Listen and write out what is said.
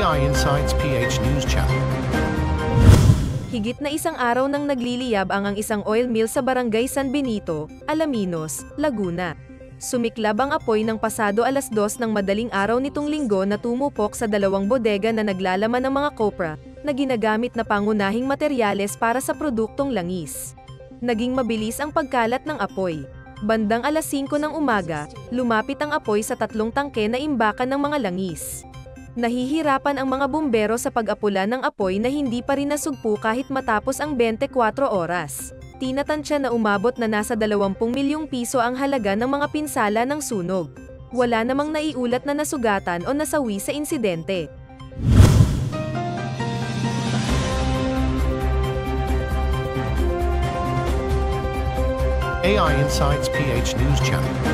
AI Insights PH News Channel. Higit na isang araw nang nagliliyab ang isang oil mill sa barangay San Benito, Alaminos, Laguna. Sumiklab ang apoy ng pasado 2:00 ng madaling araw nitong linggo na tumupok sa dalawang bodega na naglalaman ng mga kopra na ginagamit na pangunahing materyales para sa produktong langis. Naging mabilis ang pagkalat ng apoy. Bandang 5:00 ng umaga, lumapit ang apoy sa 3 tangke na imbakan ng mga langis. Nahihirapan ang mga bumbero sa pag-apula ng apoy na hindi pa rin nasugpo kahit matapos ang 24 oras. Tinatansya na umabot na nasa 20 milyong piso ang halaga ng mga pinsala ng sunog. Wala namang naiulat na nasugatan o nasawi sa insidente. AI Insights PH News Channel.